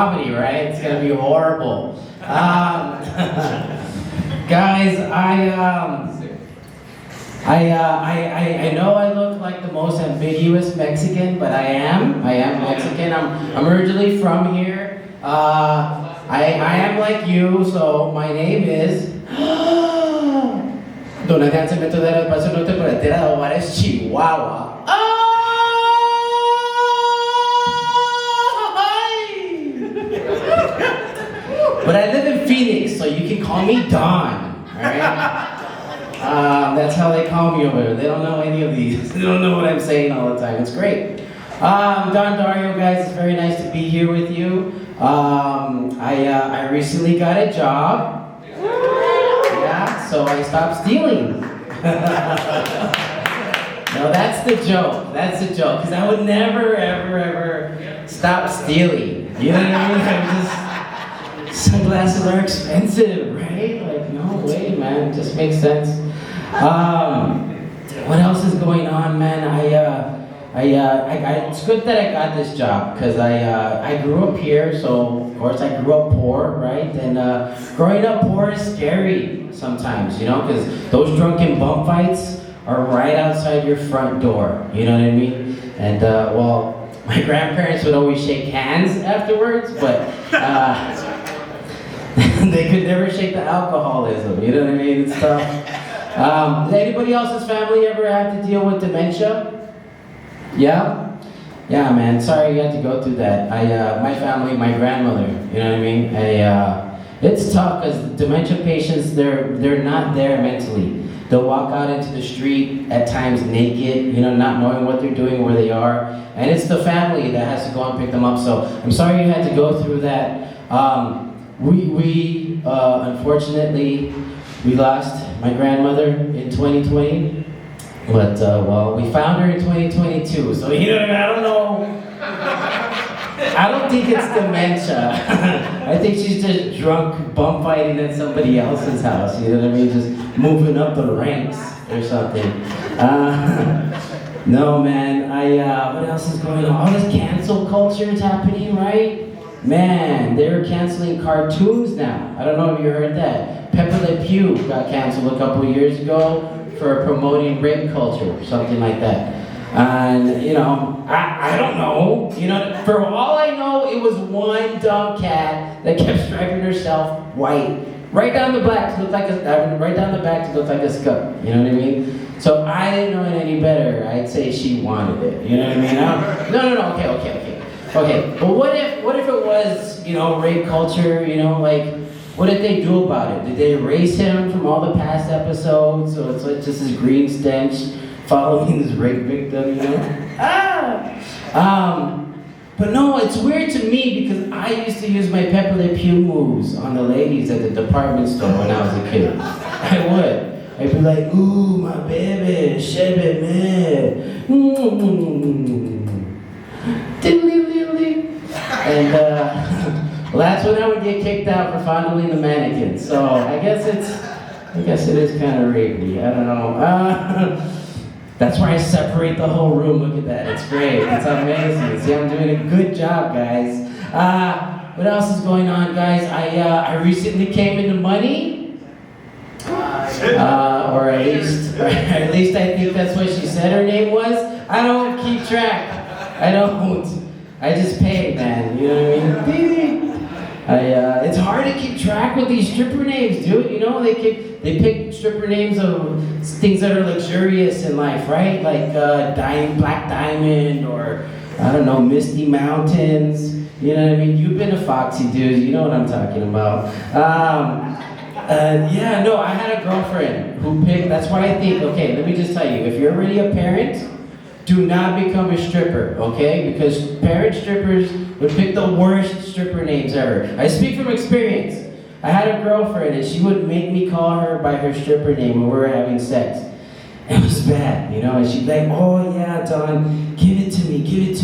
comedy, right? It's gonna be horrible. Guys, I know I look like the most ambiguous Mexican, but I am. I am Mexican. I'm originally from here. I am like you, so my name is. Dona Danza Metodera Paso Norte Paratera de Juárez, Chihuahua. But I live in Phoenix, so you can call me Don. Alright? That's how they call me over there. They don't know any of these. They don't know what I'm saying all the time. It's great. Don Dario, guys. It's very nice to be here with you. I recently got a job. Yeah, so I stopped stealing. No, that's the joke. That's the joke. Because I would never, ever stop stealing. You know what I mean? I'm just, sunglasses are expensive, right? Like, no way, man. It just makes sense. What else is going on, man? It's good that I got this job because I grew up here, so of course I grew up poor, right? And growing up poor is scary sometimes, you know, because those drunken bum fights are right outside your front door, you know what I mean? And well, my grandparents would always shake hands afterwards, but they could never shake the alcoholism, you know what I mean? It's tough. Does anybody else's family ever have to deal with dementia? Yeah? Yeah, man. Sorry you had to go through that. My family, my grandmother, you know what I mean? It's tough because dementia patients, they're not there mentally. They'll walk out into the street at times naked, you know, not knowing what they're doing, where they are. And it's the family that has to go and pick them up. So I'm sorry you had to go through that. Unfortunately, we lost my grandmother in 2020. But, well, we found her in 2022, so, you know, I don't know. I don't think it's dementia. I think she's just drunk, bum fighting at somebody else's house, you know what I mean? Just moving up the ranks or something. No, man, what else is going on? All this cancel culture is happening, right? Man, they're canceling cartoons now. I don't know if you heard that. Pepe Le Pew got canceled a couple of years ago for promoting rape culture or something like that. And, you know, I don't know. You know, for all I know, it was one dumb cat that kept striping herself white. Right down the back to look like a skunk. You know what I mean? So I didn't know it any better. I'd say she wanted it. You know what I mean? No. Okay. But what if it was, you know, rape culture, you know, like, what did they do about it? Did they erase him from all the past episodes? So it's like just this green stench following this rape victim, you know? But no, it's weird to me because I used to use my Pepe Le Pew moves on the ladies at the department store when I was a kid. I would. I'd be like, ooh, my baby, shebe me. And well, that's when I would get kicked out for fondling the mannequin. So I guess it is kind of rapey. I don't know. That's where I separate the whole room. Look at that. It's great. It's amazing. See, I'm doing a good job, guys. What else is going on, guys? I recently came into money. Or at least I think that's what she said her name was. I don't keep track. I don't. I just pay, man. You know what I mean? It's hard to keep track with these stripper names, dude. You know, they pick stripper names of things that are luxurious in life, right? Like Black Diamond, or I don't know, Misty Mountains. You know what I mean? You've been a Foxy, dude. You know what I'm talking about. Yeah, no, I had a girlfriend who picked. That's why I think. Okay, let me just tell you. If you're already a parent, do not become a stripper, okay? Because parent strippers would pick the worst stripper names ever. I speak from experience. I had a girlfriend and she would make me call her by her stripper name when we were having sex. It was bad, you know? And she'd be like, oh yeah, Don, give it to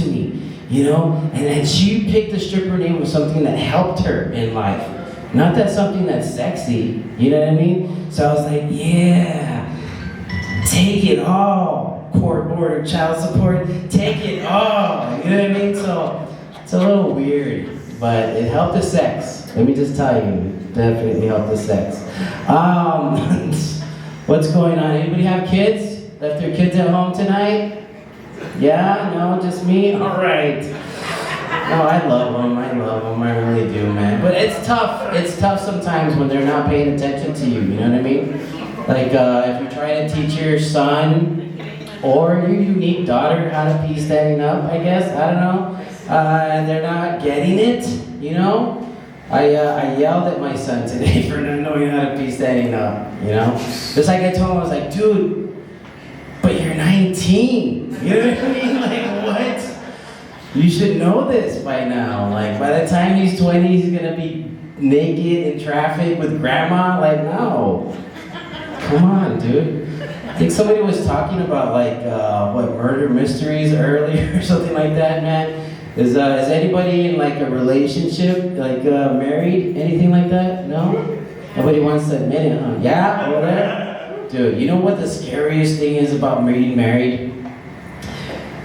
me, you know? And she picked the stripper name of something that helped her in life. Not that something that's sexy, you know what I mean? So I was like, yeah, take it all. Court order, child support, take it all. You know what I mean? So it's a little weird. but it helped the sex. Let me just tell you, it definitely helped the sex. What's going on? Anybody have kids? Left their kids at home tonight? Yeah? No? Just me? All right. No, I love them. I really do, man. But it's tough. It's tough sometimes when they're not paying attention to you. You know what I mean? Like if you're trying to teach your son or your unique daughter how to pee standing up, I guess. I don't know. And they're not getting it. You know? I yelled at my son today for not knowing how to pee standing up. You know? Just like I told him, I was like, dude, but you're 19. You know what I mean? Like what? You should know this by now. Like, by the time he's 20, he's gonna be naked in traffic with grandma. Like, no. Come on, dude. I think somebody was talking about, like, murder mysteries earlier or something like that, man. Is anybody in, like, a relationship, like, married? Anything like that? No? Nobody wants to admit it, huh? Yeah? Over there? Dude, you know what the scariest thing is about being married?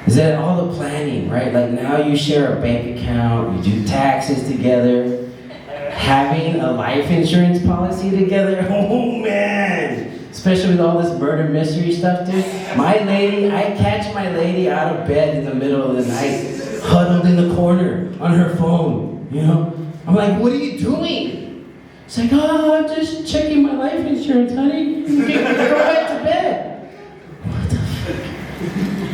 Is that all the planning, right? Like now you share a bank account, you do taxes together, having a life insurance policy together. Oh man! Especially with all this murder mystery stuff, dude. I catch my lady out of bed in the middle of the night, huddled in the corner on her phone, you know? I'm like, what are you doing? She's like, oh, I'm just checking my life insurance, honey. Go back to bed.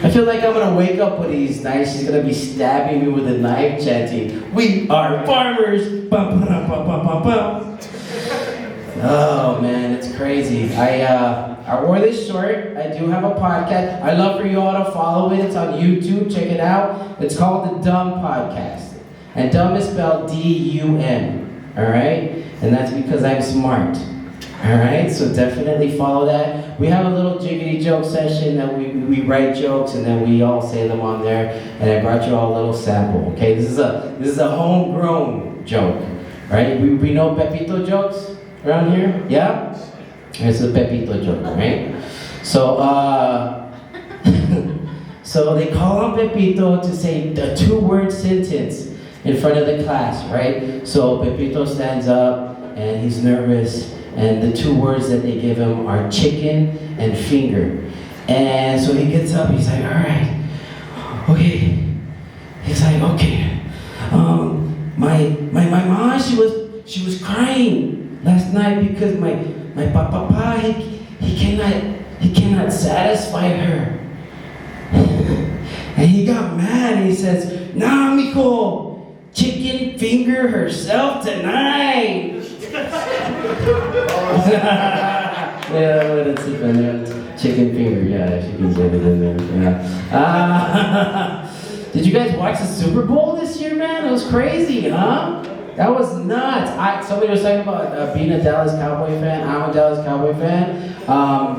I feel like I'm gonna wake up when he's nice. She's gonna be stabbing me with a knife, chanting, "We are farmers!" Bum, bum, bum, bum, bum, bum. Oh man, it's crazy. I wore this short. I do have a podcast. I'd love for you all to follow it. It's on YouTube. Check it out. It's called The Dumb Podcast, and dumb is spelled D-U-M. All right, and that's because I'm smart. Alright, so definitely follow that. We have a little jiggity joke session that we write jokes and then we all say them on there. And I brought you all a little sample, okay? This is a homegrown joke, right? We know Pepito jokes around here? Yeah? It's a Pepito joke, right? So, so they call on Pepito to say the two-word sentence in front of the class, right? So Pepito stands up and he's nervous. And the two words that they give him are chicken and finger. And so he gets up, he's like, all right, okay. He's like, okay. My mom, she was crying last night because my papa, he cannot satisfy her. And he got mad and he says, nah, mijo, chicken finger herself tonight. Yeah, that's it, man. Chicken finger, yeah, she can get it in there. Yeah. Did you guys watch the Super Bowl this year, man? It was crazy, huh? That was nuts. Somebody was talking about being a Dallas Cowboy fan. I'm a Dallas Cowboy fan.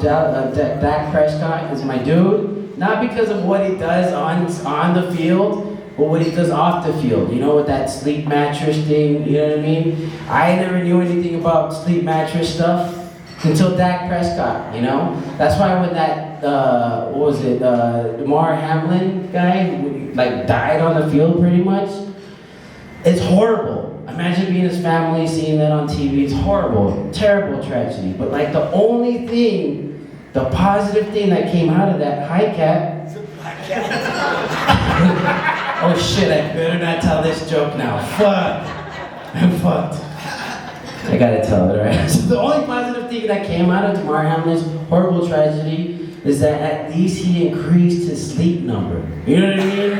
Dak Prescott is my dude. Not because of what he does on the field, but what he does off the field, you know, with that sleep mattress thing, you know what I mean? I never knew anything about sleep mattress stuff until Dak Prescott, you know? That's why when that, Damar Hamlin guy, like, died on the field pretty much, it's horrible. Imagine being his family, seeing that on TV, it's horrible, terrible tragedy. But like the only thing, the positive thing that came out of that, hi cat. Oh shit, I better not tell this joke now. Fuck. I'm fucked. I gotta tell it, right? So the only positive thing that came out of Damar Hamlin's horrible tragedy is that at least he increased his sleep number. You know what I mean?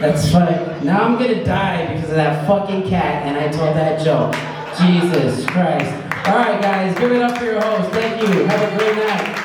That's fine. Now I'm gonna die because of that fucking cat and I told that joke. Jesus Christ. Alright guys, give it up for your host. Thank you. Have a great night.